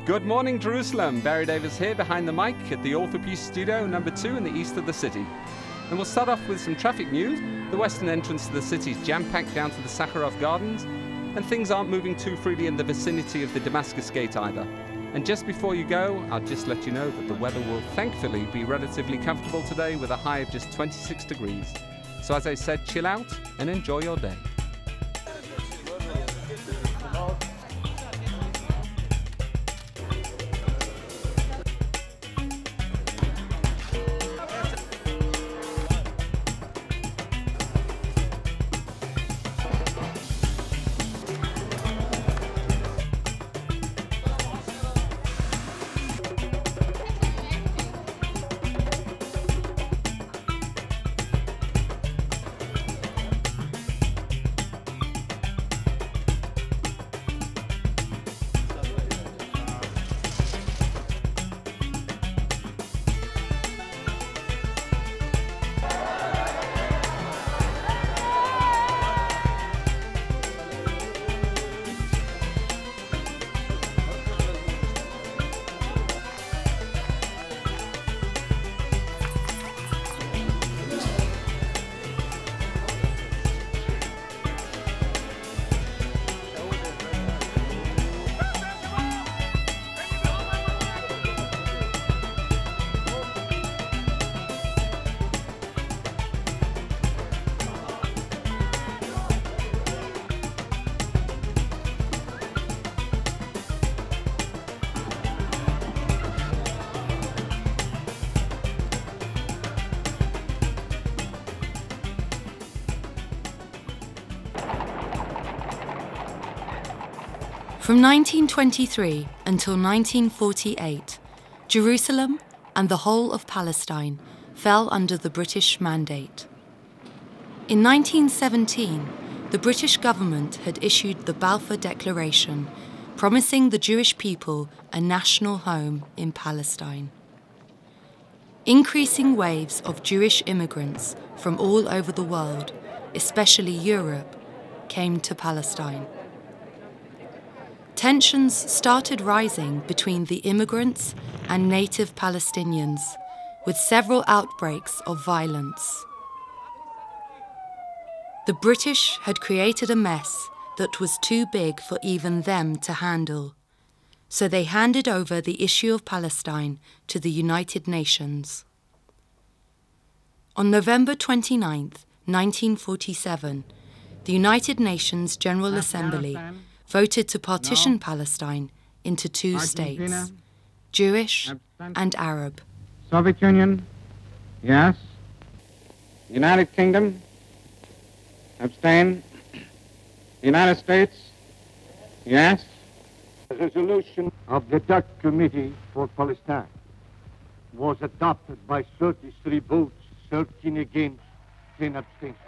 Good morning, Jerusalem. Barry Davis here behind the mic at the Orthopiece Studio number 2 in the east of the city. And we'll start off with some traffic news. The western entrance to the city is jam-packed down to the Sakharov Gardens, and things aren't moving too freely in the vicinity of the Damascus Gate either. And just before you go, I'll just let you know that the weather will thankfully be relatively comfortable today with a high of just 26 degrees. So as I said, chill out and enjoy your day. From 1923 until 1948, Jerusalem and the whole of Palestine fell under the British mandate. In 1917, the British government had issued the Balfour Declaration, promising the Jewish people a national home in Palestine. Increasing waves of Jewish immigrants from all over the world, especially Europe, came to Palestine. Tensions started rising between the immigrants and native Palestinians, with several outbreaks of violence. The British had created a mess that was too big for even them to handle, so they handed over the issue of Palestine to the United Nations. On November 29, 1947, the United Nations General Assembly voted to partition Palestine into two states, Jewish and Arab. Soviet Union, yes. United Kingdom, abstain. United States, yes. The resolution of the Dutch Committee for Palestine was adopted by 33 votes, 13 against, 10 abstentions.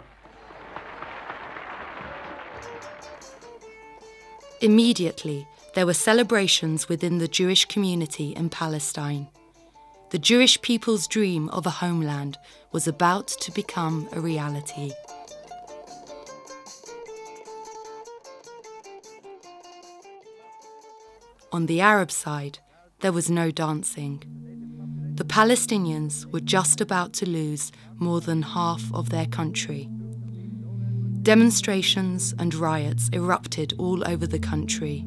Immediately, there were celebrations within the Jewish community in Palestine. The Jewish people's dream of a homeland was about to become a reality. On the Arab side, there was no dancing. The Palestinians were just about to lose more than half of their country. Demonstrations and riots erupted all over the country.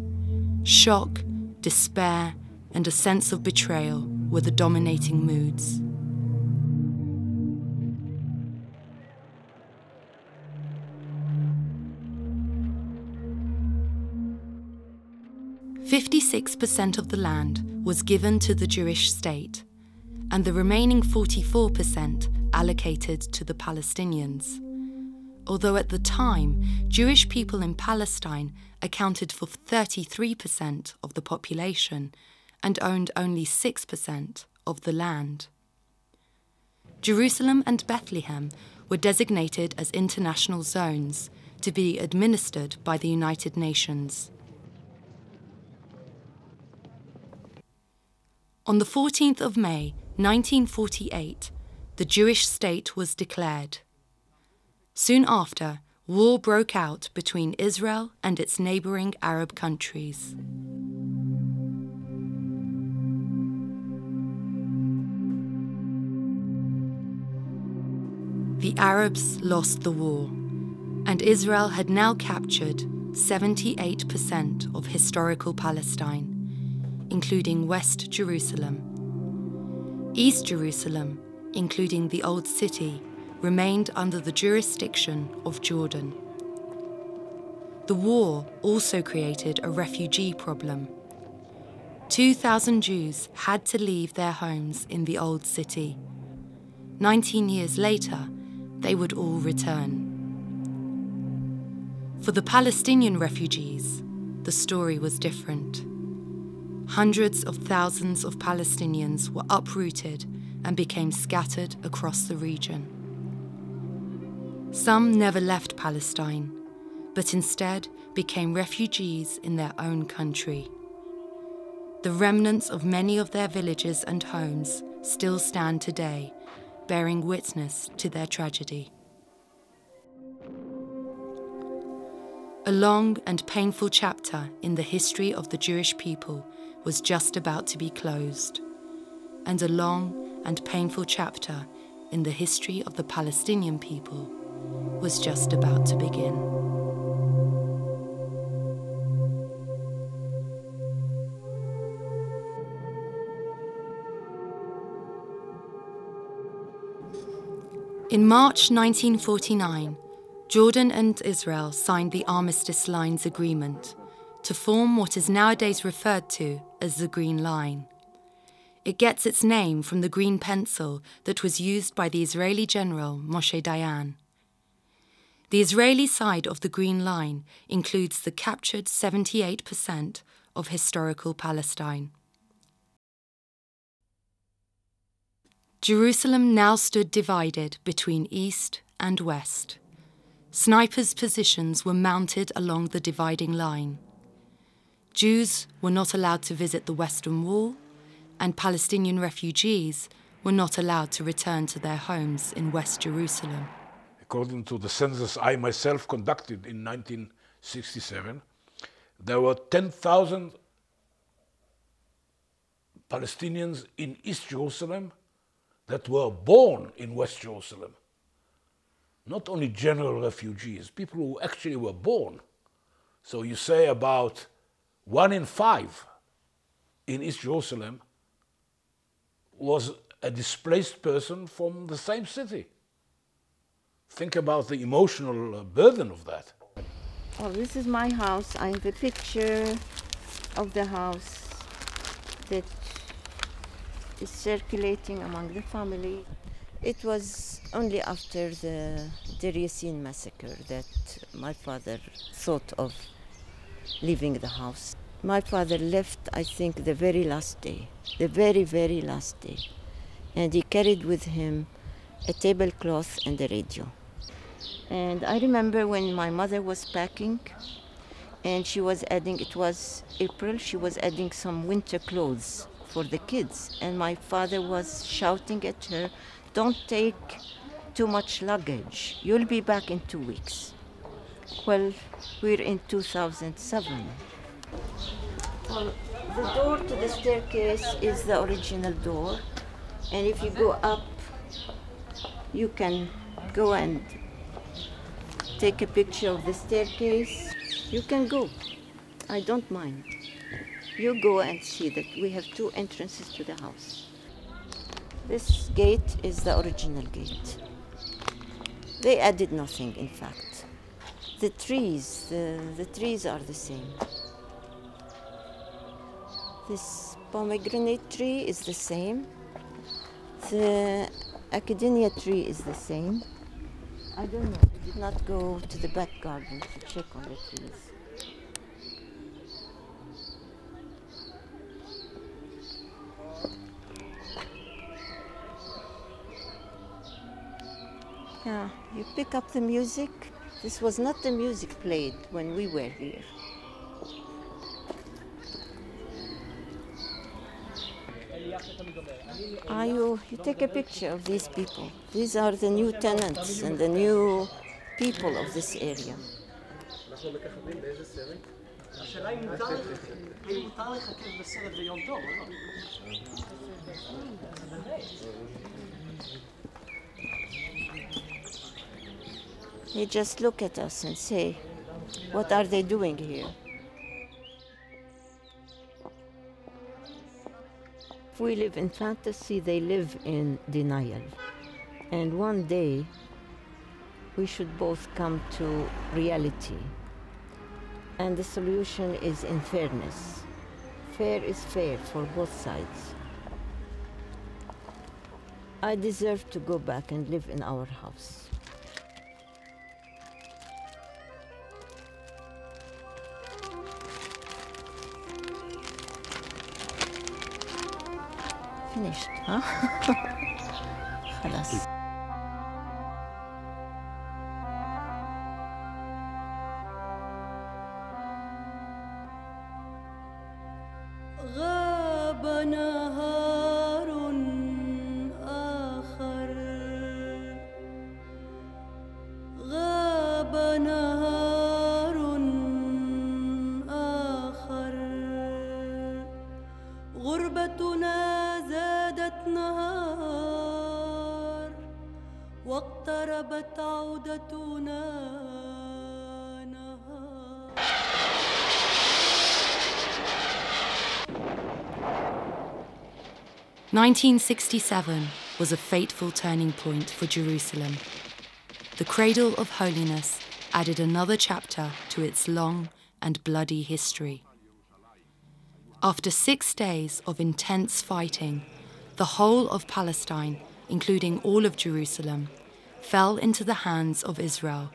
Shock, despair, and a sense of betrayal were the dominating moods. "56% of the land was given to the Jewish state, and the remaining 44% allocated to the Palestinians. Although at the time, Jewish people in Palestine accounted for 33% of the population and owned only 6% of the land. Jerusalem and Bethlehem were designated as international zones to be administered by the United Nations. On the 14th of May, 1948, the Jewish state was declared. Soon after, war broke out between Israel and its neighbouring Arab countries. The Arabs lost the war, and Israel had now captured 78% of historical Palestine, including West Jerusalem. East Jerusalem, including the Old City, remained under the jurisdiction of Jordan. The war also created a refugee problem. 2,000 Jews had to leave their homes in the Old City. 19 years later, they would all return. For the Palestinian refugees, the story was different. Hundreds of thousands of Palestinians were uprooted and became scattered across the region. Some never left Palestine, but instead became refugees in their own country. The remnants of many of their villages and homes still stand today, bearing witness to their tragedy. A long and painful chapter in the history of the Jewish people was just about to be closed, and a long and painful chapter in the history of the Palestinian people was just about to begin. In March 1949, Jordan and Israel signed the Armistice Lines Agreement to form what is nowadays referred to as the Green Line. It gets its name from the green pencil that was used by the Israeli general Moshe Dayan. The Israeli side of the Green Line includes the captured 78% of historical Palestine. Jerusalem now stood divided between east and west. Snipers' positions were mounted along the dividing line. Jews were not allowed to visit the Western Wall, and Palestinian refugees were not allowed to return to their homes in West Jerusalem. According to the census I myself conducted in 1967, there were 10,000 Palestinians in East Jerusalem that were born in West Jerusalem. Not only general refugees, people who actually were born. So you say about 1 in 5 in East Jerusalem was a displaced person from the same city. Think about the emotional burden of that. Oh, this is my house. I have a picture of the house that is circulating among the family. It was only after the Deir Yassin massacre that my father thought of leaving the house. My father left, I think, the very last day, the very, very last day. And he carried with him a tablecloth and a radio. And I remember when my mother was packing, and she was adding, it was April, she was adding some winter clothes for the kids. And my father was shouting at her, "Don't take too much luggage. You'll be back in 2 weeks." Well, we're in 2007. Well, the door to the staircase is the original door. And if you go up, you can go and take a picture of the staircase. You can go. I don't mind. You go and see that we have 2 entrances to the house. This gate is the original gate. They added nothing, in fact. The trees are the same. This pomegranate tree is the same. The academia tree is the same. I don't know, I did not go to the back garden to check on the trees. Yeah, you pick up the music. This was not the music played when we were here. You take a picture of these people. These are the new tenants and the new people of this area. They just look at us and say, what are they doing here? If we live in fantasy, they live in denial. And one day, we should both come to reality. And the solution is in fairness. Fair is fair for both sides. I deserve to go back and live in our house. Finished, huh? خلاص. غاب نهار آخر غاب نهار آخر غربتنا زادت نهار واقتربت عودتنا نهار. 1967 was a fateful turning point for Jerusalem. The Cradle of Holiness added another chapter to its long and bloody history. After 6 days of intense fighting, the whole of Palestine, including all of Jerusalem, fell into the hands of Israel.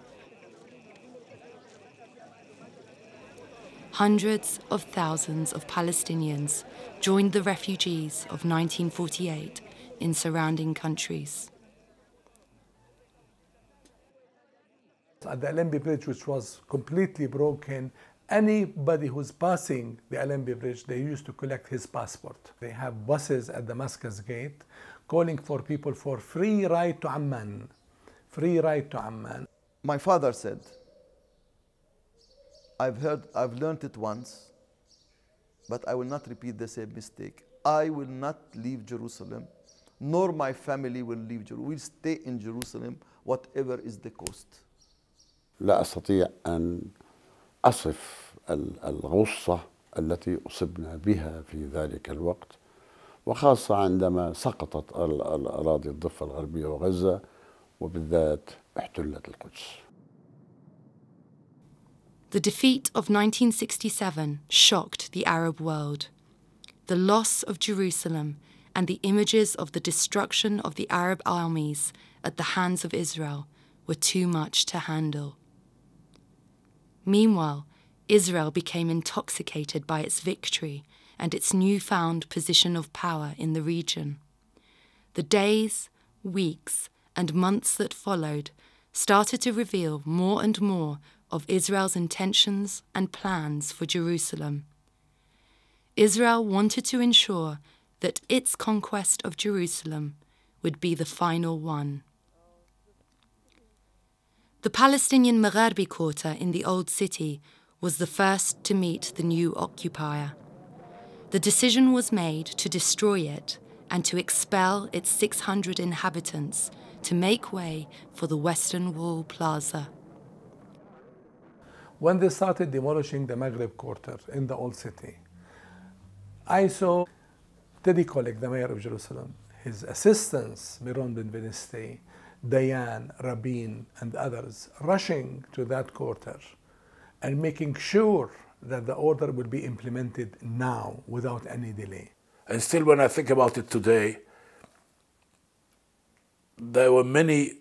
Hundreds of thousands of Palestinians joined the refugees of 1948 in surrounding countries. At the Alembi Bridge, which was completely broken, anybody who's passing the Alembi Bridge, they used to collect his passport. They have buses at Damascus Gate calling for people for free ride to Amman. Free ride to Amman. My father said, I've learned it once, but I will not repeat the same mistake. I will not leave Jerusalem, nor my family will leave Jerusalem. We'll stay in Jerusalem, whatever is the cost. لا أستطيع أن أصف الغصة التي أصبنا بها في ذلك الوقت، وخاصة عندما سقطت الأراضي الضفة الغربية وغزة، وبالذات احتلت القدس. The defeat of 1967 shocked the Arab world. The loss of Jerusalem and the images of the destruction of the Arab armies at the hands of Israel were too much to handle. Meanwhile, Israel became intoxicated by its victory and its newfound position of power in the region. The days, weeks, and months that followed started to reveal more and more of Israel's intentions and plans for Jerusalem. Israel wanted to ensure that its conquest of Jerusalem would be the final one. The Palestinian Magharbi quarter in the Old City was the first to meet the new occupier. The decision was made to destroy it and to expel its 600 inhabitants to make way for the Western Wall Plaza. When they started demolishing the Maghreb quarter in the Old City, I saw Teddy Kollek, the mayor of Jerusalem, his assistants, Miron Ben Veniste, Dayan, Rabin, and others, rushing to that quarter and making sure that the order will be implemented now without any delay. And still, when I think about it today, there were many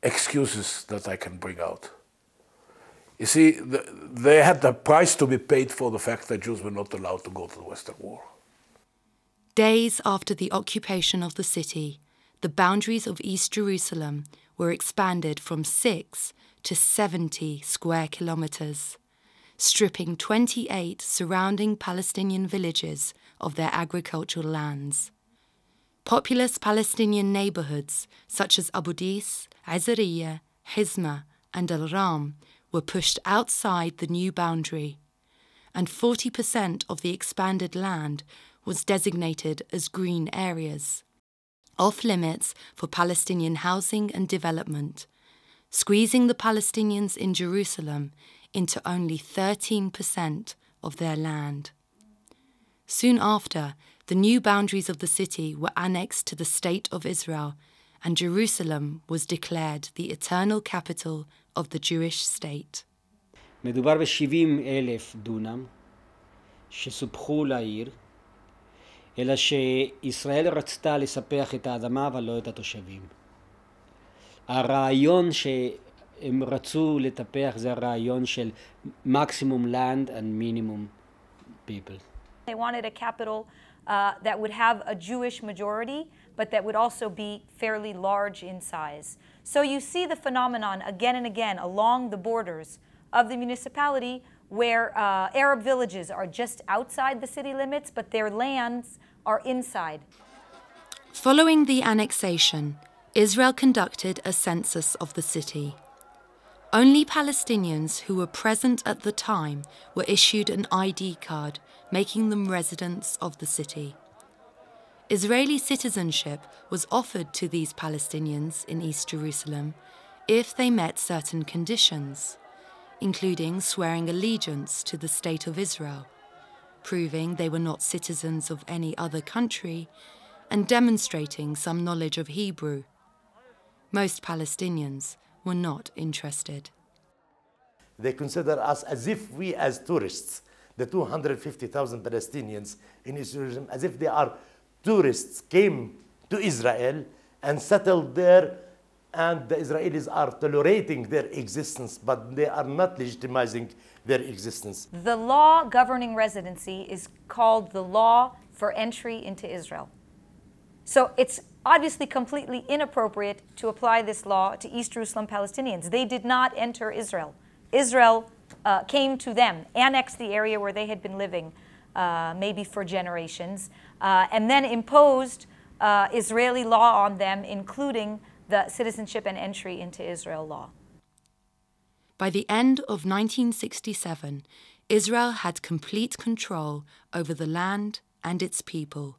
excuses that I can bring out. You see, they had the price to be paid for the fact that Jews were not allowed to go to the Western Wall. Days after the occupation of the city, the boundaries of East Jerusalem were expanded from 6 to 70 square kilometers, stripping 28 surrounding Palestinian villages of their agricultural lands. Populous Palestinian neighborhoods such as Abu Dis, Isreali, Hizma, and Al-Ram were pushed outside the new boundary, and 40% of the expanded land was designated as green areas, off limits for Palestinian housing and development, squeezing the Palestinians in Jerusalem into only 13% of their land. Soon after, the new boundaries of the city were annexed to the State of Israel, and Jerusalem was declared the eternal capital of the Jewish state. מדובר ב-70,000 דונם שסופחו לעיר, אלא שישראל רצתה לספח את האדמה אבל לא את התושבים. הרעיון שהם רצו לטפח זה הרעיון של maximum land and minimum people. They wanted a capital that would have a Jewish majority, but that would also be fairly large in size. So you see the phenomenon again and again along the borders of the municipality where Arab villages are just outside the city limits, but their lands are inside. Following the annexation, Israel conducted a census of the city. Only Palestinians who were present at the time were issued an ID card, making them residents of the city. Israeli citizenship was offered to these Palestinians in East Jerusalem if they met certain conditions, including swearing allegiance to the State of Israel, proving they were not citizens of any other country, and demonstrating some knowledge of Hebrew. Most Palestinians were not interested. They consider us as if we as tourists, the 250,000 Palestinians in Israel, as if they are tourists, came to Israel and settled there, and the Israelis are tolerating their existence, but they are not legitimizing their existence. The law governing residency is called the law for entry into Israel. So it's obviously completely inappropriate to apply this law to East Jerusalem Palestinians. They did not enter Israel. Israel came to them, annexed the area where they had been living maybe for generations, and then imposed Israeli law on them, including the citizenship and entry into Israel law. By the end of 1967, Israel had complete control over the land and its people.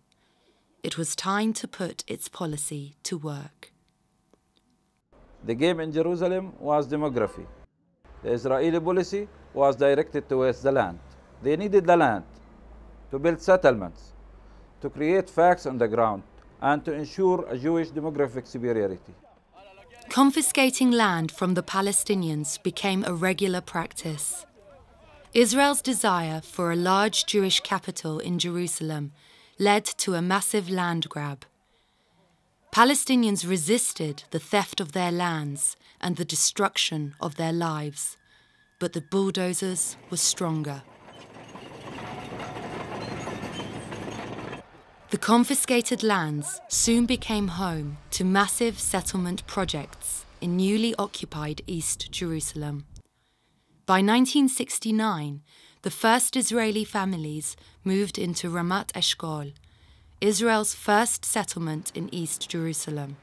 It was time to put its policy to work. The game in Jerusalem was demography. The Israeli policy was directed towards the land. They needed the land to build settlements, to create facts on the ground, and to ensure a Jewish demographic superiority. Confiscating land from the Palestinians became a regular practice. Israel's desire for a large Jewish capital in Jerusalem led to a massive land grab. Palestinians resisted the theft of their lands and the destruction of their lives, but the bulldozers were stronger. The confiscated lands soon became home to massive settlement projects in newly occupied East Jerusalem. By 1969, the first Israeli families moved into Ramat Eshkol, Israel's first settlement in East Jerusalem.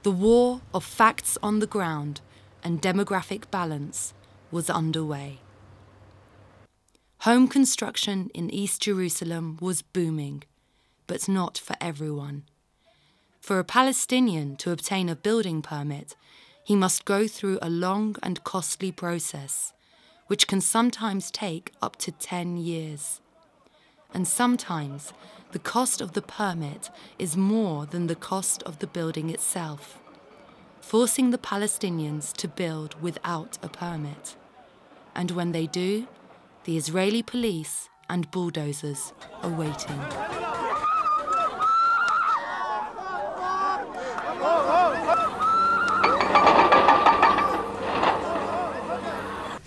The war of facts on the ground and demographic balance was underway. Home construction in East Jerusalem was booming, but not for everyone. For a Palestinian to obtain a building permit, he must go through a long and costly process, which can sometimes take up to 10 years. And sometimes the cost of the permit is more than the cost of the building itself, forcing the Palestinians to build without a permit. And when they do, the Israeli police and bulldozers are waiting.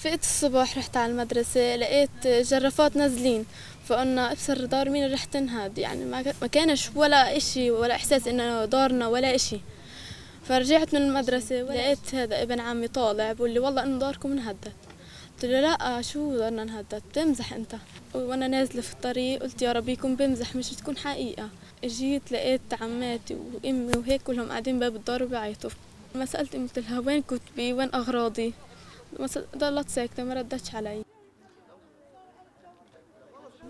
فقت الصبح رحت على المدرسة لقيت جرافات نازلين فقلنا ابصر دار مين رح تنهد يعني ما كانش ولا إشي ولا إحساس إنه دارنا ولا إشي فرجعت من المدرسة لقيت هذا ابن عمي طالع بقول لي والله إنه داركم انهدت قلت له لا شو دارنا انهدت بتمزح أنت وأنا نازلة في الطريق قلت يا رب يكون بمزح مش تكون حقيقة جيت لقيت عماتي وأمي وهيك كلهم قاعدين باب الدار وبيعيطوا ما سألت قلت لها وين كتبي وين أغراضي ضلت ساكتة ما ردتش علي.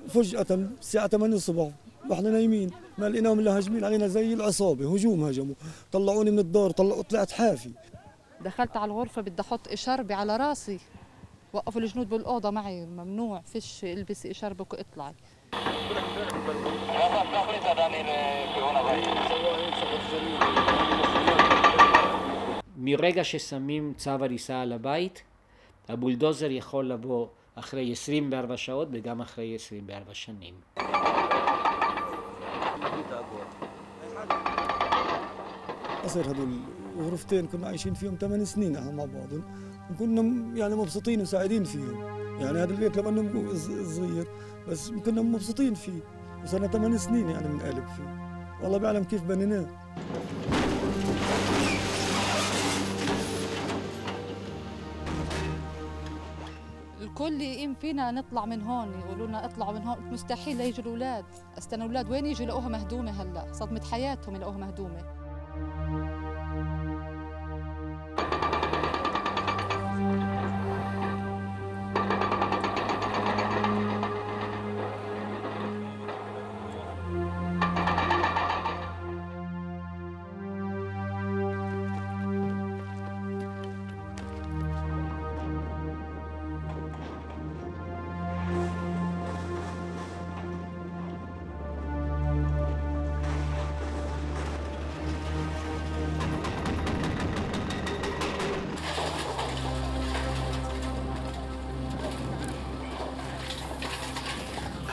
فجأة الساعة 8 الصبح واحنا نايمين ما لقيناهم الا هاجمين علينا زي العصابة هجوم هجموا طلعوني من الدار طلعت حافي دخلت على الغرفة بدي أحط إشاربي على راسي، وقفوا الجنود بالأوضة معي، ممنوع فيش البسي إشاربك واطلعي. מרגע ששמים צו הריסה על הבית, הבולדוזר יכול לבוא אחרי 24 שעות וגם אחרי 24 שנים. أصير هذول غرفتين كنا عايشين فيهم 8 سنين احنا مع بعض، وكنا يعني مبسوطين وسعيدين فيهم. يعني هذا البيت لو انه صغير بس كنا مبسوطين فيه، وصرنا 8 سنين يعني بنقلب فيه. والله بيعلم كيف بنيناه. الكل يقيم فينا نطلع من هون، يقولوا لنا اطلعوا من هون، مستحيل ليجوا الاولاد. استنى الاولاد وين يجوا يلاقوها مهدومه؟ هلا صدمه حياتهم يلاقوها مهدومه.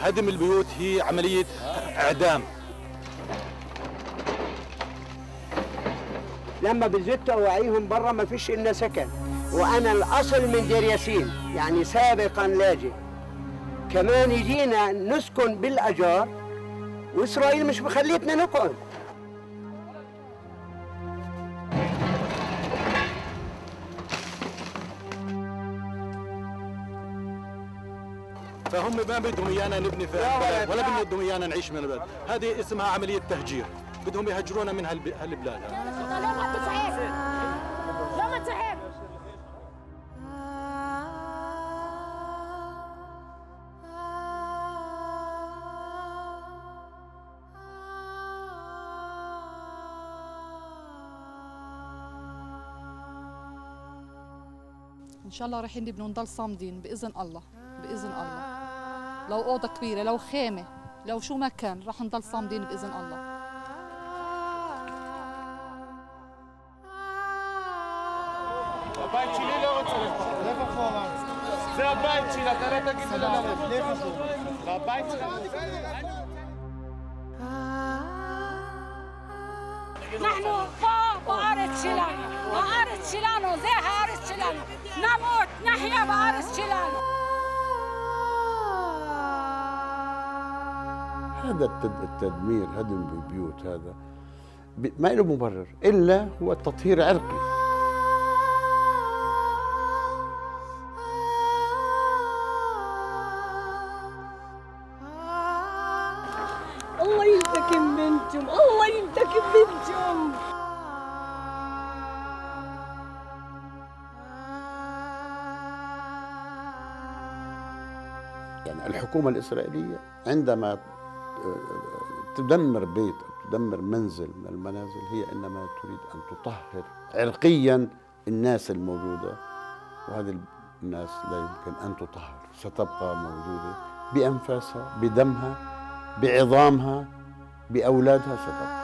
هدم البيوت هي عملية إعدام. لما بزت أوعيهم برا ما فيش إلا سكن، وأنا الأصل من دير ياسين يعني سابقا لاجئ. كمان يجينا نسكن بالأجار وإسرائيل مش مخليتنا نقعد. فهم ما بدهم ايانا نبني في البلد ولا بدهم ايانا نعيش من البلد، هذه اسمها عمليه تهجير، بدهم يهجرونا من هالبلاد. ان شاء الله رايحين نبنوا نضل صامدين باذن الله، باذن الله. لو اوضه كبيره، لو خيمه، لو شو ما كان، راح نضل صامدين باذن الله. نحن بأرض شيلانو، بأرض شيلانو زي أرض شيلانو، نموت نحيا بأرض شيلانو. هذا التدمير، هدم البيوت، هذا ما له مبرر إلا هو التطهير عرقي. الله ينتقم منكم، الله ينتقم منكم. يعني الحكومة الإسرائيلية عندما تدمر بيت أو تدمر منزل من المنازل هي إنما تريد أن تطهر عرقيا الناس الموجودة، وهذه الناس لا يمكن أن تطهر، ستبقى موجودة بأنفاسها، بدمها، بعظامها، بأولادها ستبقى.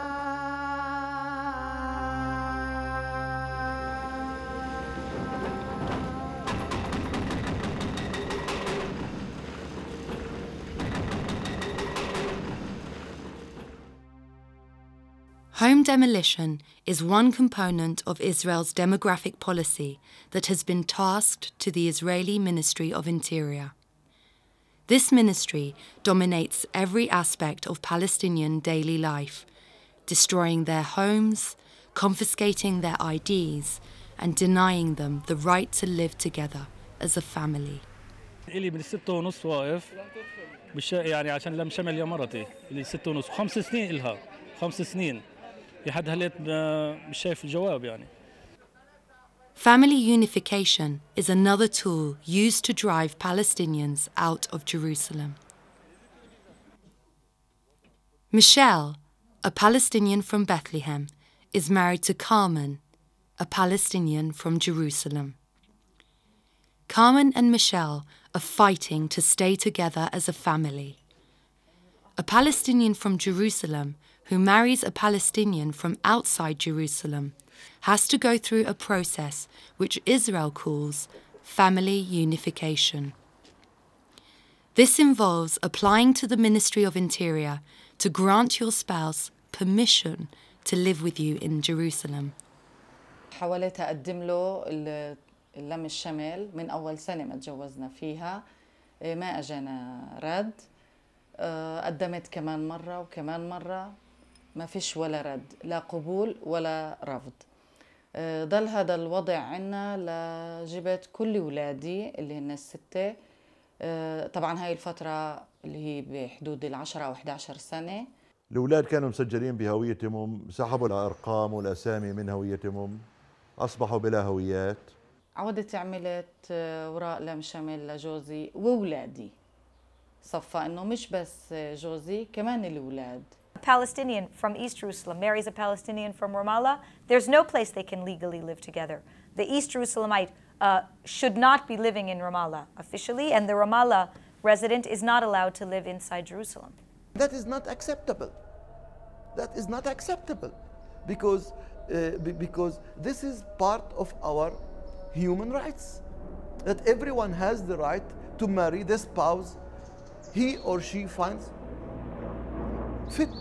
Home demolition is one component of Israel's demographic policy that has been tasked to the Israeli Ministry of Interior. This ministry dominates every aspect of Palestinian daily life, destroying their homes, confiscating their IDs, and denying them the right to live together as a family. إلي من 6:30 واقف يعني عشان لم شمل يا مرتي اللي 6:30 5 سنين إلها 5 سنين لحد هليت مش شايف الجواب يعني. Family unification is another tool used to drive Palestinians out of Jerusalem. Michelle, a Palestinian from Bethlehem, is married to Carmen, a Palestinian from Jerusalem. Carmen and Michelle are fighting to stay together as a family. A Palestinian from Jerusalem who marries a Palestinian from outside Jerusalem has to go through a process which Israel calls family unification. This involves applying to the Ministry of Interior to grant your spouse permission to live with you in Jerusalem. حاولت أقدم له اللم الشمال من أول سنة ما تجوزنا فيها، ما أجانا رد. قدمت كمان مرة وكمان مرة، ما فيش ولا رد، لا قبول ولا رفض. ضل هذا الوضع عنا لجبت كل ولادي اللي هن الستة. طبعا هاي الفترة اللي هي بحدود 10 أو 11 سنة. الأولاد كانوا مسجلين بهويتهم، سحبوا الأرقام والأسامي من هويتهم، أصبحوا بلا هويات. عودت عملت وراء لم شمل لجوزي وولادي، صفى إنه مش بس جوزي كمان الأولاد. A Palestinian from East Jerusalem marries a Palestinian from Ramallah, there's no place they can legally live together. The East Jerusalemite should not be living in Ramallah officially, and the Ramallah resident is not allowed to live inside Jerusalem. That is not acceptable. That is not acceptable because this is part of our human rights. That everyone has the right to marry the spouse he or she finds fit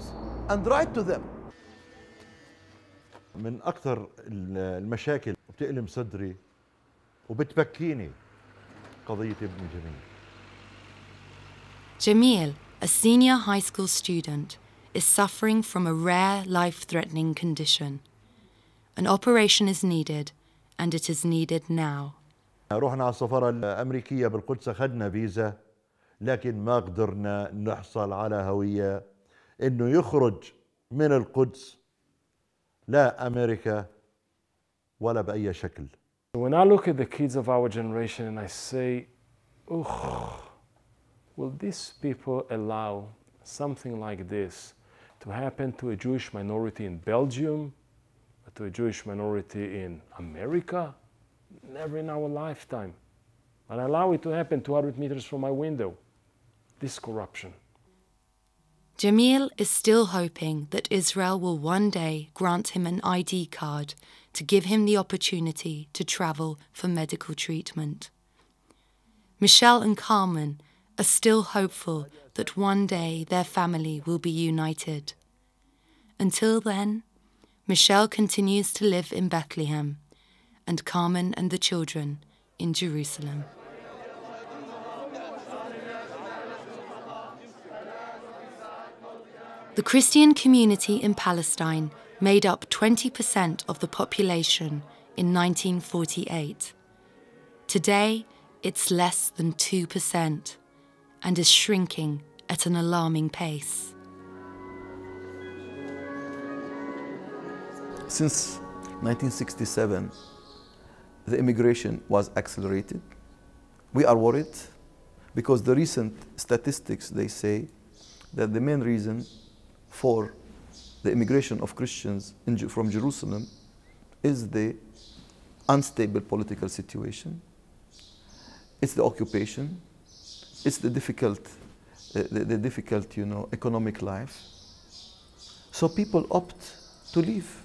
and right to them. من أكثر المشاكل بتألم صدري وبتبكيني قضية ابن جميل. Jamil, a senior high school student, is suffering from a rare life-threatening condition. An operation is needed, and it is needed now. رحنا على السفارة الأمريكية بالقدس، أخذنا فيزا، لكن ما قدرنا نحصل على هوية إنه يخرج من القدس لا أمريكا ولا بأي شكل. When I look at the kids of our generation and I say, oh, will these people allow something like this to happen to a Jewish minority in Belgium, to a Jewish minority in America? Never in our lifetime. And I allow it to happen 200 meters from my window. This corruption. Jamil is still hoping that Israel will one day grant him an ID card to give him the opportunity to travel for medical treatment. Michelle and Carmen are still hopeful that one day their family will be united. Until then, Michelle continues to live in Bethlehem, and Carmen and the children in Jerusalem. The Christian community in Palestine made up 20% of the population in 1948. Today, it's less than 2% and is shrinking at an alarming pace. Since 1967, the immigration was accelerated. We are worried because the recent statistics, they say that the main reason for the immigration of Christians from Jerusalem is the unstable political situation. It's the occupation. It's the difficult, economic life. So people opt to leave.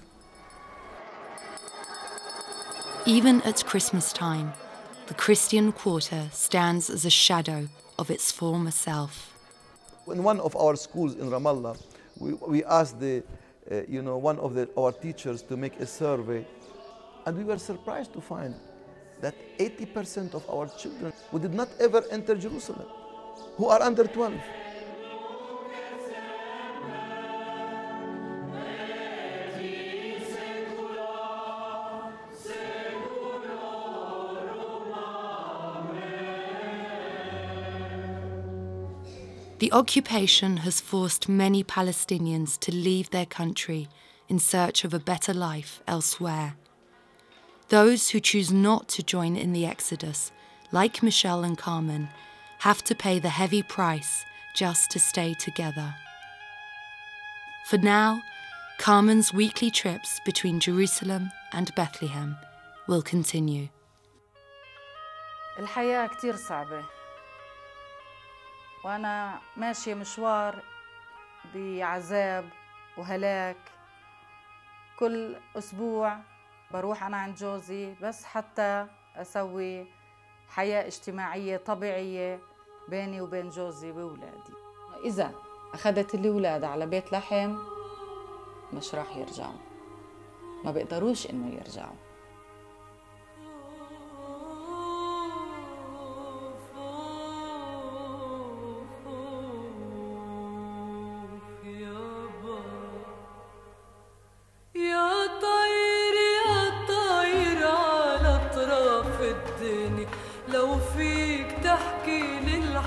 Even at Christmas time, the Christian quarter stands as a shadow of its former self. In one of our schools in Ramallah, we asked one of our teachers to make a survey, and we were surprised to find that 80% of our children who did not ever enter Jerusalem, who are under 12. The occupation has forced many Palestinians to leave their country in search of a better life elsewhere. Those who choose not to join in the exodus, like Michelle and Carmen, have to pay the heavy price just to stay together. For now, Carmen's weekly trips between Jerusalem and Bethlehem will continue. الحياة كتير صعبة وأنا ماشية مشوار بعذاب وهلاك. كل أسبوع بروح أنا عند جوزي بس حتى أسوي حياة اجتماعية طبيعية بيني وبين جوزي وأولادي. إذا أخذت الأولاد على بيت لحم مش راح يرجعوا، ما بيقدروش إنه يرجعوا.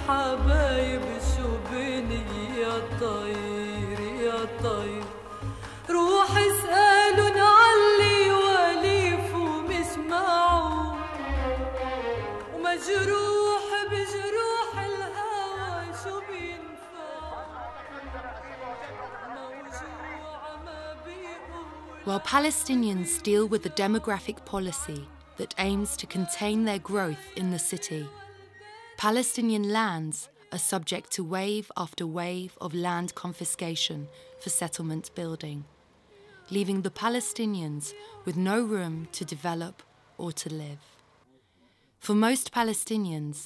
حبايب شو بيني يا طير يا طير، روح اسألن علي وليف ومسمعوا، ومجروح بجروح الهوى شو بينفع، موجوع ما بيقول. While Palestinians deal with the demographic policy that aims to contain their growth in the city, Palestinian lands are subject to wave after wave of land confiscation for settlement building, leaving the Palestinians with no room to develop or to live. For most Palestinians,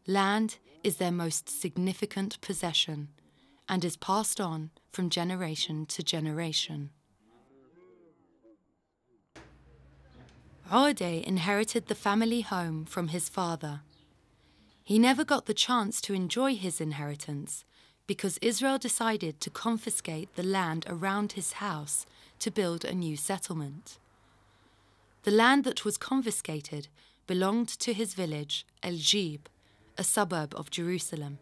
land is their most significant possession and is passed on from generation to generation. Odeh inherited the family home from his father. He never got the chance to enjoy his inheritance because Israel decided to confiscate the land around his house to build a new settlement. The land that was confiscated belonged to his village, El-Jib, a suburb of Jerusalem.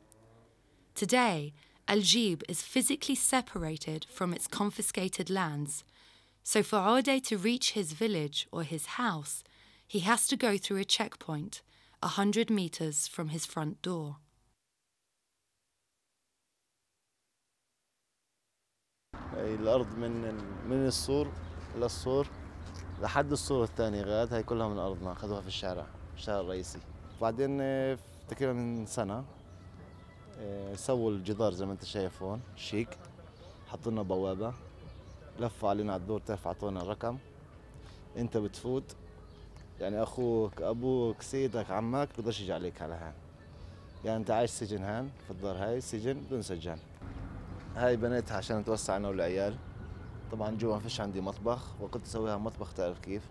Today, El-Jib is physically separated from its confiscated lands, so for Odeh to reach his village or his house, he has to go through a checkpoint 100 meters from his front door. الأرض من السور للسور لحد السور الثاني غاد، هاي كلها من أرضنا، أخذوها في الشارع الرئيسي. وبعدين تقريبا من سنة سووا الجدار زي ما أنت شايف هون شيك، حطوا لنا بوابة، لفوا علينا على الدور، تعرف أعطونا الرقم، أنت بتفوت يعني أخوك أبوك سيدك عمك بقدرش يجي عليك على هان، يعني أنت عايش سجن هان في الدار، هاي سجن بدون سجان. هاي بنيتها عشان نتوسع أنا والعيال، طبعا جوا ما فيش عندي مطبخ وقلت أسويها مطبخ تعرف كيف.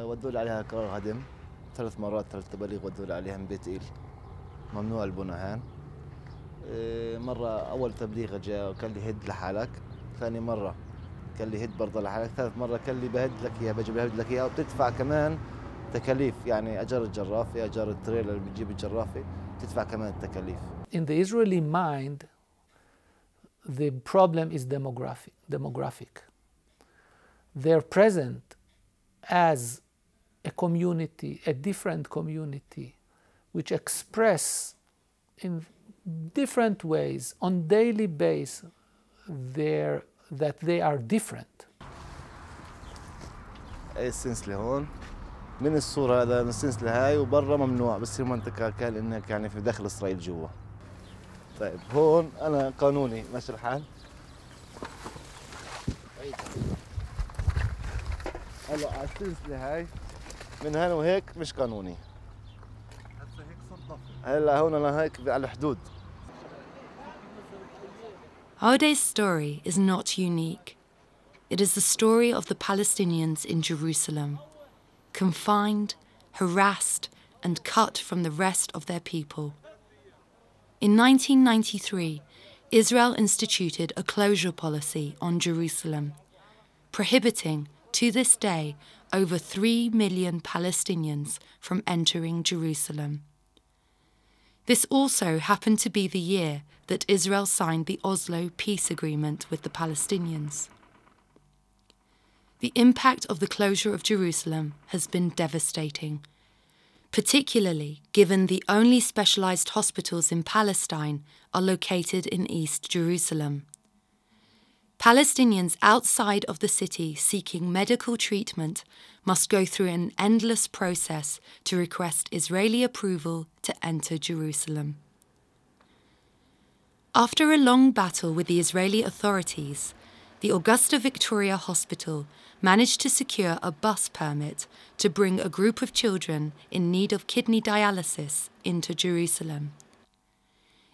ودوا لي عليها قرار هدم 3 مرات، 3 تباليغ ودوا لي عليها من بيت إيل، ممنوع البناء هان. مرة أول تبليغ جاء وقال لي هد لحالك، ثاني مرة قال لي هد برضه لحالك، ثالث مرة قال لي بهد لك إياها، بجي بهد لك إياها، وبتدفع كمان تكاليف، يعني أجار الجرافة، أجار التريلر اللي بتجيب الجرافة، تدفع كمان التكاليف. In the Israeli mind, the problem is demographic. They're present as a community, a different community, which express in different ways on daily basis that they are different. السلسلة هون من الصورة هذا السلسلة هاي وبرا ممنوع، بس هي منطقة كان انك يعني في داخل اسرائيل جوا. طيب هون انا قانوني ماشي الحال. هلا على السلسلة هاي من هنا وهيك مش قانوني. هسه هيك صار هلا هون انا هيك على الحدود. Odeh's story is not unique. It is the story of the Palestinians in Jerusalem, confined, harassed, and cut from the rest of their people. In 1993, Israel instituted a closure policy on Jerusalem, prohibiting, to this day, over 3 million Palestinians from entering Jerusalem. This also happened to be the year that Israel signed the Oslo peace agreement with the Palestinians. The impact of the closure of Jerusalem has been devastating, particularly given the only specialized hospitals in Palestine are located in East Jerusalem. Palestinians outside of the city seeking medical treatment must go through an endless process to request Israeli approval to enter Jerusalem. After a long battle with the Israeli authorities, the Augusta Victoria Hospital managed to secure a bus permit to bring a group of children in need of kidney dialysis into Jerusalem.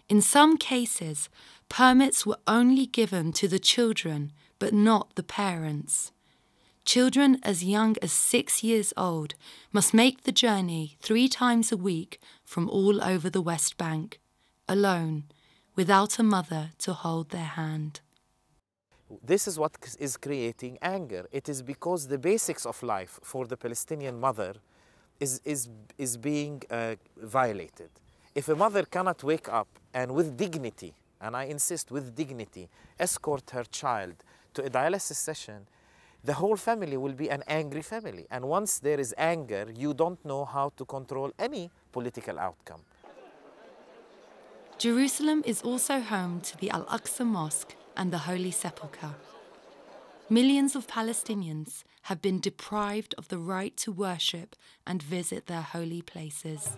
In some cases, permits were only given to the children, but not the parents. Children as young as 6 years old must make the journey 3 times a week from all over the West Bank, alone, without a mother to hold their hand. This is what is creating anger. It is because the basics of life for the Palestinian mother is being violated. If a mother cannot wake up and with dignity, and I insist with dignity, escort her child to a dialysis session, the whole family will be an angry family. And once there is anger, you don't know how to control any political outcome. Jerusalem is also home to the Al-Aqsa Mosque and the Holy Sepulchre. Millions of Palestinians have been deprived of the right to worship and visit their holy places.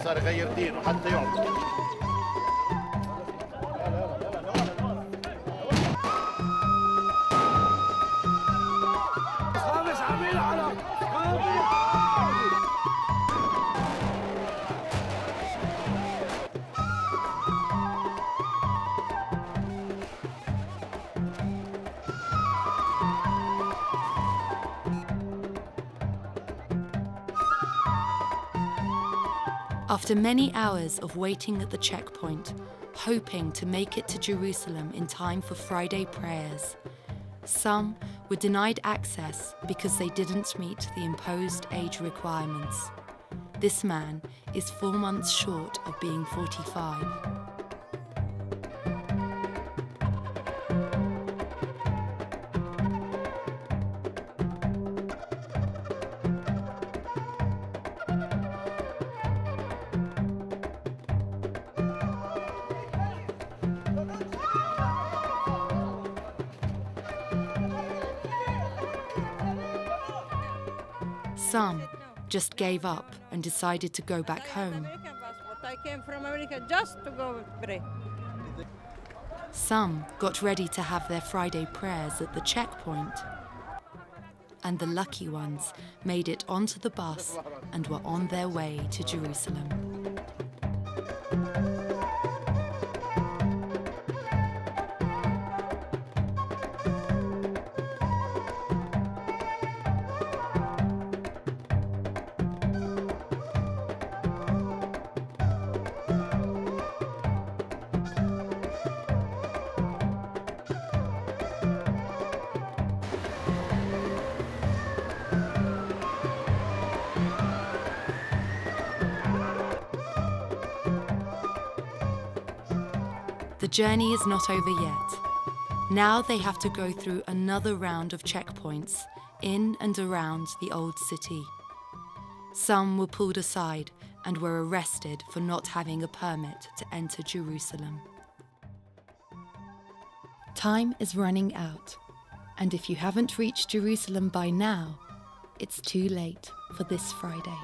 صار يغير دينه حتى يعبد. After many hours of waiting at the checkpoint, hoping to make it to Jerusalem in time for Friday prayers, some were denied access because they didn't meet the imposed age requirements. This man is 4 months short of being 45. Some just gave up and decided to go back home. I came from America just to go pray. Some got ready to have their Friday prayers at the checkpoint. And the lucky ones made it onto the bus and were on their way to Jerusalem. The journey is not over yet. Now they have to go through another round of checkpoints in and around the old city. Some were pulled aside and were arrested for not having a permit to enter Jerusalem. Time is running out, and if you haven't reached Jerusalem by now, it's too late for this Friday.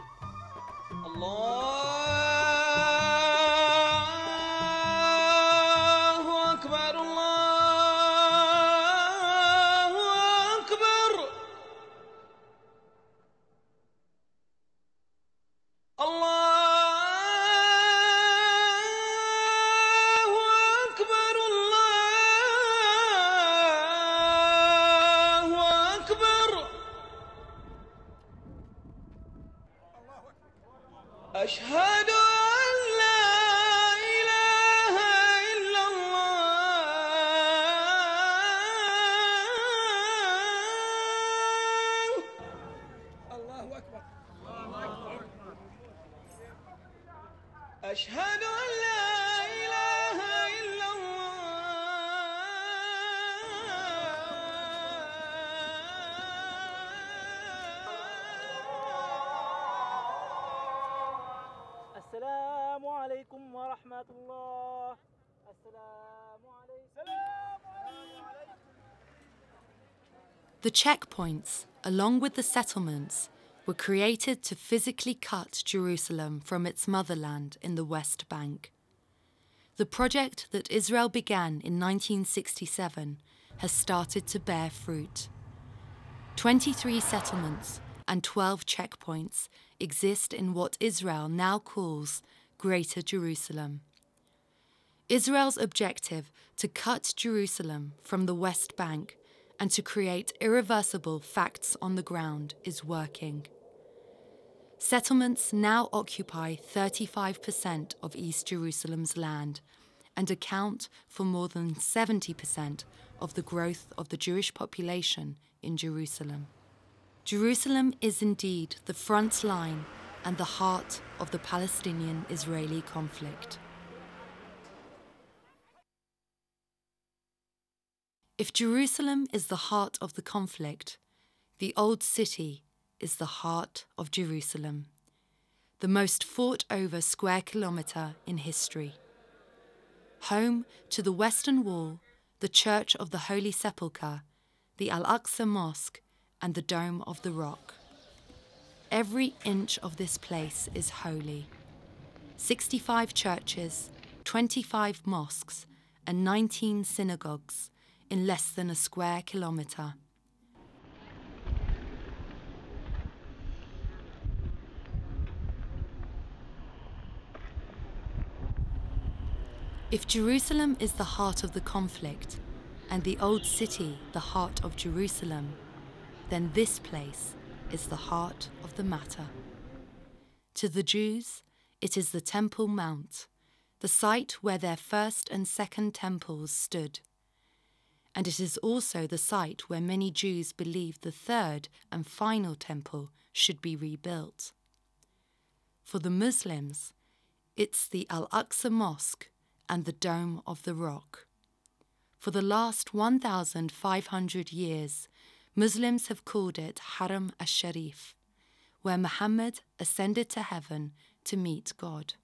أشهد أن لا إله إلا الله الله أكبر أشهد أن لا إله إلا السلام عليكم ورحمة الله. السلام عليكم. The checkpoints, along with the settlements, were created to physically cut Jerusalem from its motherland in the West Bank. The project that Israel began in 1967 has started to bear fruit. 23 settlements and 12 checkpoints exist in what Israel now calls Greater Jerusalem. Israel's objective to cut Jerusalem from the West Bank and to create irreversible facts on the ground is working. Settlements now occupy 35% of East Jerusalem's land and account for more than 70% of the growth of the Jewish population in Jerusalem. Jerusalem is indeed the front line and the heart of the Palestinian-Israeli conflict. If Jerusalem is the heart of the conflict, the Old City is the heart of Jerusalem, the most fought-over square kilometre in history. Home to the Western Wall, the Church of the Holy Sepulchre, the Al-Aqsa Mosque, and the Dome of the Rock. Every inch of this place is holy. 65 churches, 25 mosques, and 19 synagogues in less than a square kilometre. If Jerusalem is the heart of the conflict, and the Old City the heart of Jerusalem, then this place is the heart of the matter. To the Jews, it is the Temple Mount, the site where their first and second temples stood. And it is also the site where many Jews believe the third and final temple should be rebuilt. For the Muslims, it's the Al-Aqsa Mosque and the Dome of the Rock. For the last 1,500 years, Muslims have called it Haram al-Sharif, where Mohammed ascended to heaven to meet God.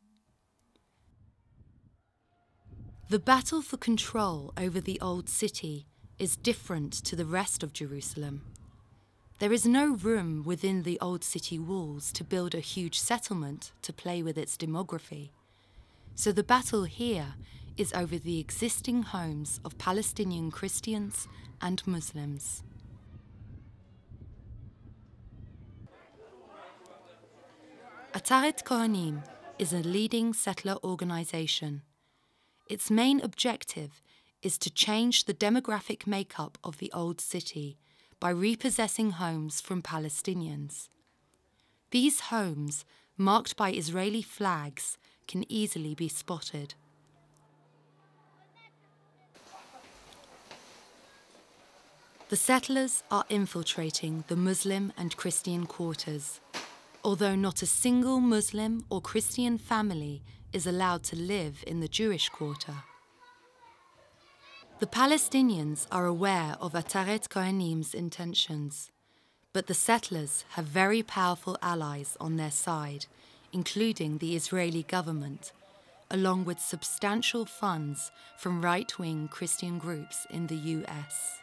The battle for control over the Old City is different to the rest of Jerusalem. There is no room within the Old City walls to build a huge settlement to play with its demography. So the battle here is over the existing homes of Palestinian Christians and Muslims. Ataret Kohanim is a leading settler organisation. Its main objective is to change the demographic makeup of the Old City by repossessing homes from Palestinians. These homes, marked by Israeli flags, can easily be spotted. The settlers are infiltrating the Muslim and Christian quarters, although not a single Muslim or Christian family is allowed to live in the Jewish quarter. The Palestinians are aware of Ataret Kohanim's intentions, but the settlers have very powerful allies on their side, including the Israeli government, along with substantial funds from right-wing Christian groups in the US.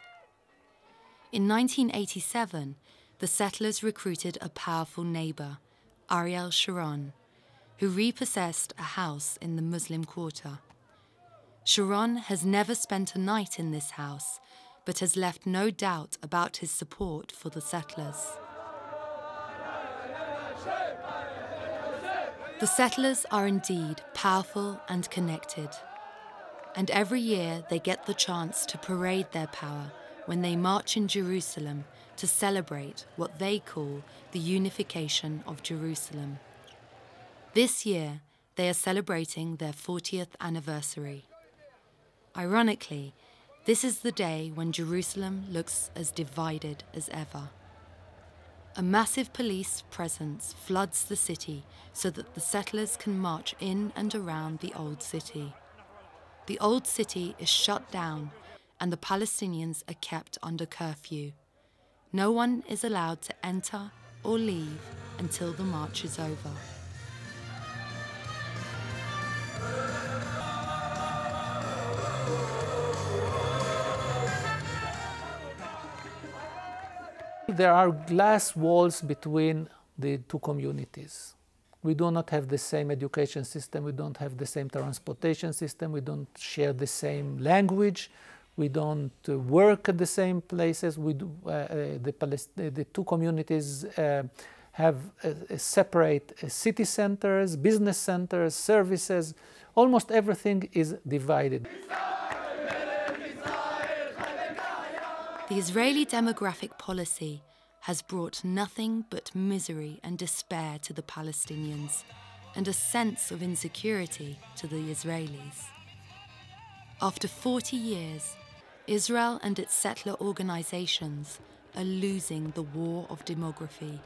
In 1987, the settlers recruited a powerful neighbour, Ariel Sharon, who repossessed a house in the Muslim quarter. Sharon has never spent a night in this house, but has left no doubt about his support for the settlers. The settlers are indeed powerful and connected, and every year they get the chance to parade their power when they march in Jerusalem to celebrate what they call the unification of Jerusalem. This year, they are celebrating their 40th anniversary. Ironically, this is the day when Jerusalem looks as divided as ever. A massive police presence floods the city so that the settlers can march in and around the old city. The old city is shut down and the Palestinians are kept under curfew. No one is allowed to enter or leave until the march is over. There are glass walls between the two communities. We do not have the same education system, we don't have the same transportation system, we don't share the same language, we don't work at the same places. The two communities have separate city centers, business centers, services. Almost everything is divided. The Israeli demographic policy has brought nothing but misery and despair to the Palestinians and a sense of insecurity to the Israelis. After 40 years, Israel and its settler organizations are losing the war of demography,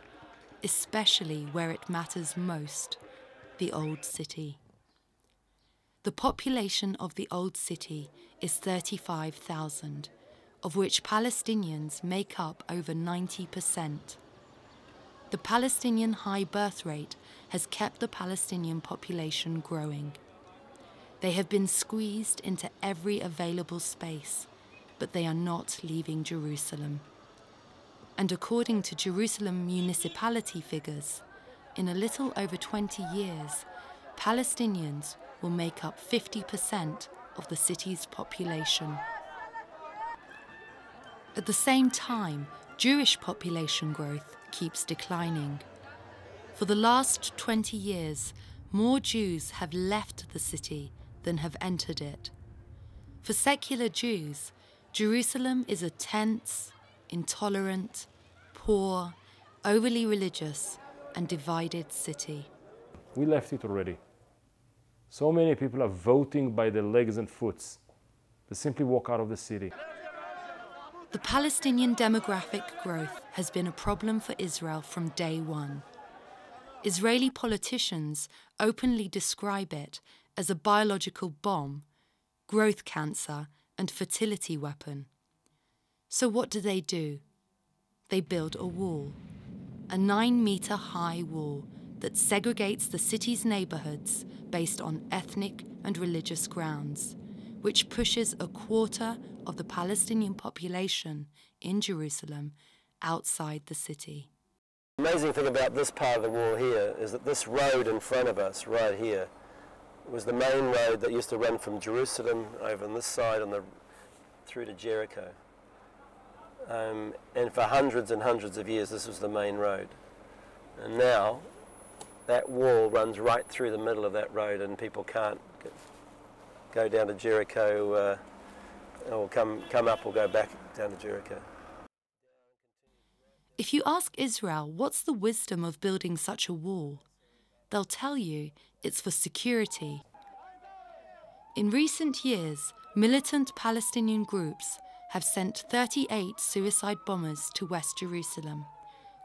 especially where it matters most, the Old City. The population of the Old City is 35,000, of which Palestinians make up over 90%. The Palestinian high birth rate has kept the Palestinian population growing. They have been squeezed into every available space, but they are not leaving Jerusalem. And according to Jerusalem municipality figures, in a little over 20 years, Palestinians will make up 50% of the city's population. At the same time, Jewish population growth keeps declining. For the last 20 years, more Jews have left the city than have entered it. For secular Jews, Jerusalem is a tense, intolerant, poor, overly religious, and divided city. We left it already. So many people are voting by their legs and foots. They simply walk out of the city. The Palestinian demographic growth has been a problem for Israel from day one. Israeli politicians openly describe it as a biological bomb, growth cancer, and fertility weapon. So what do? They build a wall, a 9-meter high wall that segregates the city's neighborhoods based on ethnic and religious grounds, which pushes a quarter of the Palestinian population in Jerusalem outside the city. The amazing thing about this part of the wall here is that this road in front of us, right here, was the main road that used to run from Jerusalem over on this side through to Jericho. And for hundreds and hundreds of years this was the main road. And now that wall runs right through the middle of that road and people can't go down to Jericho or come up or go back down to Jericho. If you ask Israel what's the wisdom of building such a wall, they'll tell you it's for security. In recent years, militant Palestinian groups have sent 38 suicide bombers to West Jerusalem,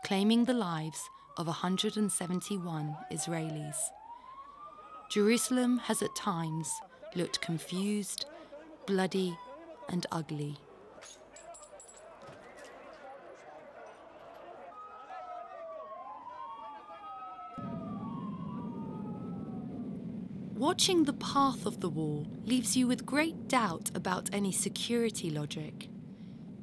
claiming the lives of 171 Israelis. Jerusalem has at times looked confused, bloody, and ugly. Watching the path of the wall leaves you with great doubt about any security logic.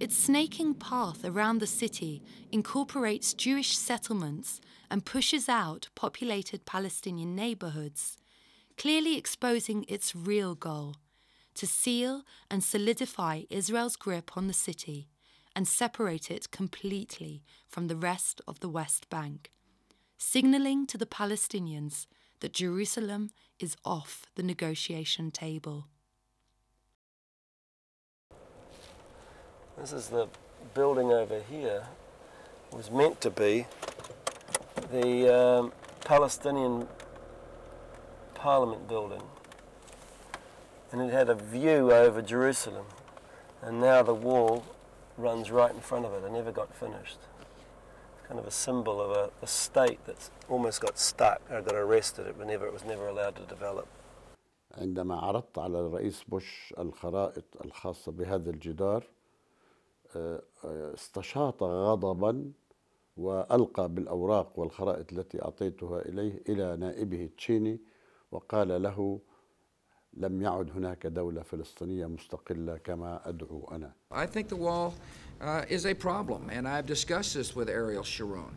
Its snaking path around the city incorporates Jewish settlements and pushes out populated Palestinian neighborhoods, clearly exposing its real goal: to seal and solidify Israel's grip on the city and separate it completely from the rest of the West Bank, signaling to the Palestinians that Jerusalem is off the negotiation table. This is the building over here. It was meant to be the Palestinian Parliament building, and it had a view over Jerusalem, and now the wall runs right in front of it. It never got finished. It's kind of a symbol of a state that's almost got stuck or got arrested. It was never allowed to develop. عندما عرضت على الرئيس بوش الخرائط الخاصة بهذا الجدار استشاط غضبا وألقى بالأوراق والخرائط التي أعطيتها إليه إلى نائبه تشيني وقال له لم يعد هناك دولة فلسطينية مستقلة كما أدعو أنا. I think the wall is a problem, and I've discussed this with Ariel Sharon.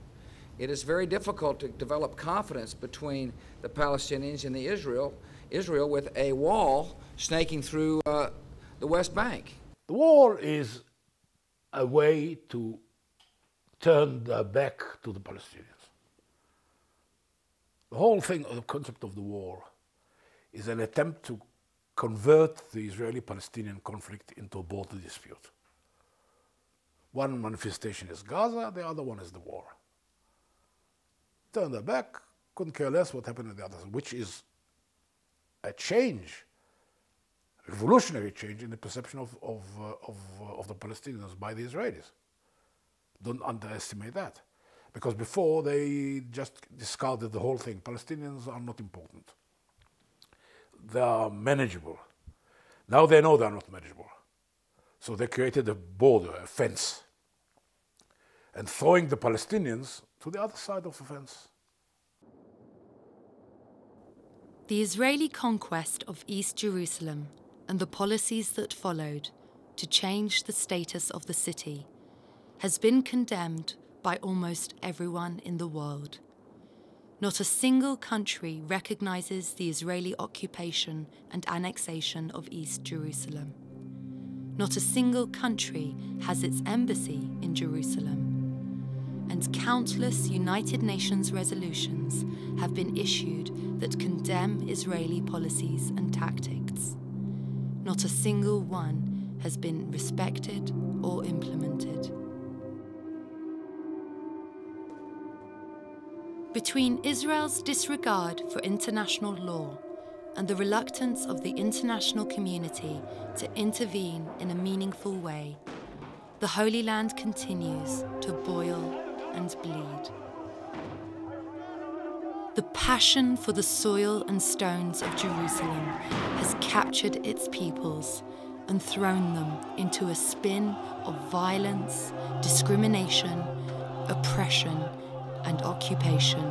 It is very difficult to develop confidence between the Palestinians and Israel with a wall snaking through the West Bank. The wall is a way to turn their back to the Palestinians. The whole thing, the concept of the wall, is an attempt to convert the Israeli-Palestinian conflict into a border dispute. One manifestation is Gaza, the other one is the war. Turn their back, couldn't care less what happened in the other, which is a change, revolutionary change in the perception of the Palestinians by the Israelis. Don't underestimate that. Because before they just discarded the whole thing. Palestinians are not important. They are manageable. Now they know they are not manageable. So they created a border, a fence, and throwing the Palestinians to the other side of the fence. The Israeli conquest of East Jerusalem and the policies that followed to change the status of the city has been condemned by almost everyone in the world. Not a single country recognizes the Israeli occupation and annexation of East Jerusalem. Not a single country has its embassy in Jerusalem. And countless United Nations resolutions have been issued that condemn Israeli policies and tactics. Not a single one has been respected or implemented. Between Israel's disregard for international law and the reluctance of the international community to intervene in a meaningful way, the Holy Land continues to boil and bleed. The passion for the soil and stones of Jerusalem has captured its peoples and thrown them into a spin of violence, discrimination, oppression, and occupation.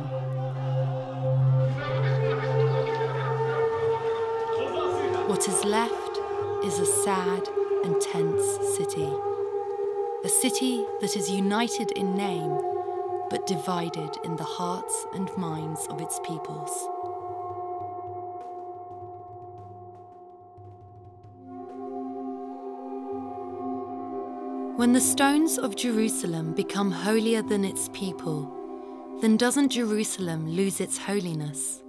What is left is a sad and tense city. A city that is united in name, but divided in the hearts and minds of its peoples. When the stones of Jerusalem become holier than its people, then doesn't Jerusalem lose its holiness?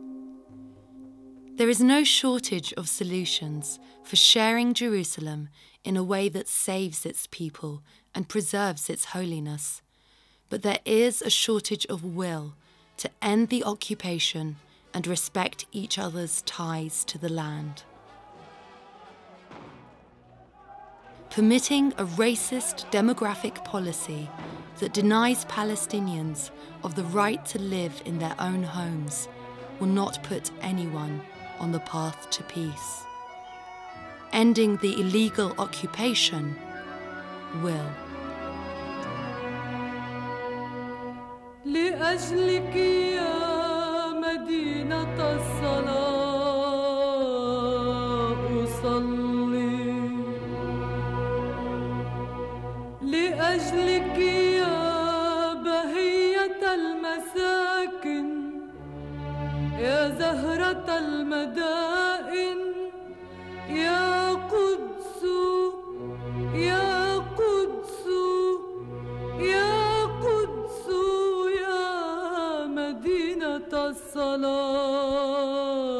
There is no shortage of solutions for sharing Jerusalem in a way that saves its people and preserves its holiness. But there is a shortage of will to end the occupation and respect each other's ties to the land. Permitting a racist demographic policy that denies Palestinians of the right to live in their own homes will not put anyone on the path to peace. Ending the illegal occupation will. لأجلك يا مدينة الصلاة أصلي لأجلك يا بهية المساكن يا زهرة المدائن يا قدس يا قدس يا قدس يا مدينة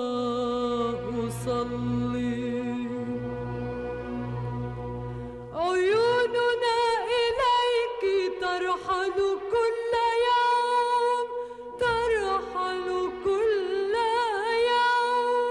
الصلاة أصلي عيوننا إليك ترحل كل يوم ترحل كل يوم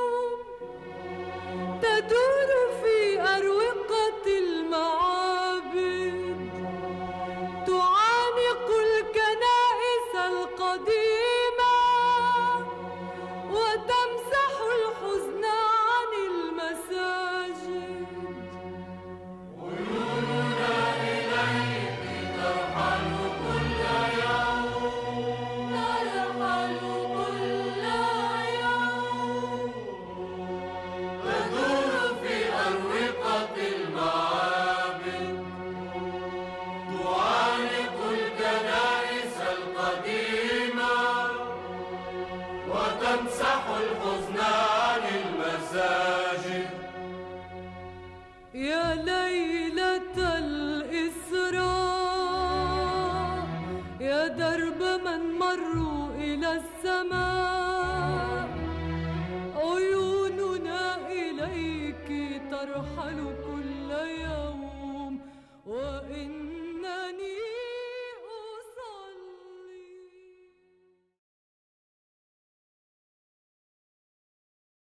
وتمسح الحزن عن المساجد. يا ليلة الإسراء يا درب من مروا إلى السماء، عيوننا إليك ترحل